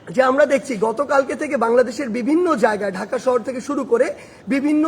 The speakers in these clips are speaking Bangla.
যে আমরা দেখছি গতকালকে থেকে বাংলাদেশের বিভিন্ন জায়গায় ঢাকা শহর থেকে শুরু করে বিভিন্ন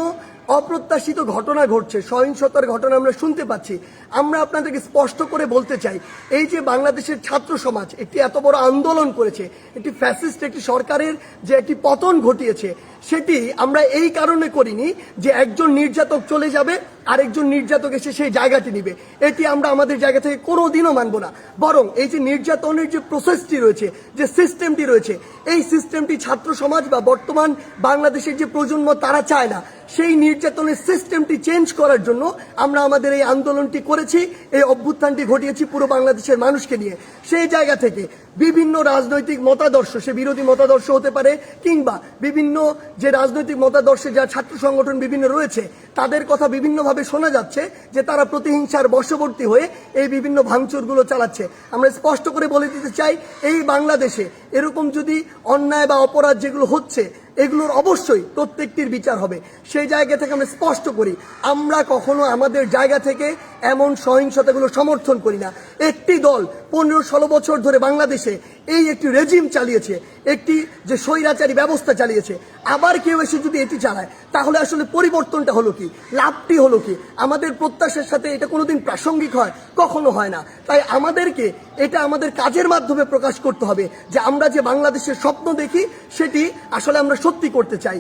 অপ্রত্যাশিত ঘটনা ঘটছে, সহিংসতার ঘটনা আমরা শুনতে পাচ্ছি। আমরা আপনাদেরকে স্পষ্ট করে বলতে চাই, এই যে বাংলাদেশের ছাত্র সমাজ একটি এত বড় আন্দোলন করেছে, একটি ফ্যাসিস্ট একটি সরকারের যে একটি পতন ঘটিয়েছে, সেটি আমরা এই কারণে করিনি যে একজন নির্যাতক চলে যাবে আরেকজন নির্যাতক এসে সেই জায়গাটি নিবে। এটি আমরা আমাদের জায়গা থেকে কোনোদিনও মানব না। বরং এই যে নির্যাতনের যে প্রসেসটি রয়েছে, যে সিস্টেমটি রয়েছে, এই সিস্টেমটি ছাত্র সমাজ বা বর্তমান বাংলাদেশের যে প্রজন্ম তারা চায় না। সেই নির্যাতনের সিস্টেমটি চেঞ্জ করার জন্য আমরা আমাদের এই আন্দোলনটি করেছি, এই অভ্যুত্থানটি ঘটিয়েছি পুরো বাংলাদেশের মানুষকে নিয়ে। সেই জায়গা থেকে বিভিন্ন রাজনৈতিক মতাদর্শ, সে বিরোধী মতাদর্শ হতে পারে কিংবা বিভিন্ন যে রাজনৈতিক মতাদর্শে যা ছাত্র সংগঠন বিভিন্ন রয়েছে, তাদের কথা বিভিন্নভাবে শোনা যাচ্ছে যে তারা প্রতিহিংসার বশবর্তী হয়ে এই বিভিন্ন ভাঙচুরগুলো চালাচ্ছে। আমরা স্পষ্ট করে বলে দিতে চাই, এই বাংলাদেশে এরকম যদি অন্যায় বা অপরাধ যেগুলো হচ্ছে, এগুলোর অবশ্যই প্রত্যেকটির বিচার হবে। সেই জায়গা থেকে আমরা স্পষ্ট করি, আমরা কখনো আমাদের জায়গা থেকে এমন সহিংসতাগুলো সমর্থন করি না। একটি দল 15-16 বছর ধরে বাংলাদেশে এই একটি রেজিম চালিয়েছে, একটি যে স্বৈরাচারী ব্যবস্থা চালিয়েছে, আবার কেউ এসে যদি এটি চালায়, তাহলে আসলে পরিবর্তনটা হলো কি, লাভটি হলো কি? আমাদের প্রত্যাশার সাথে এটা কোনোদিন প্রাসঙ্গিক হয়? কখনো হয় না। তাই আমাদেরকে এটা আমাদের কাজের মাধ্যমে প্রকাশ করতে হবে যে আমরা যে বাংলাদেশের স্বপ্ন দেখি সেটি আসলে আমরা সত্যি করতে চাই।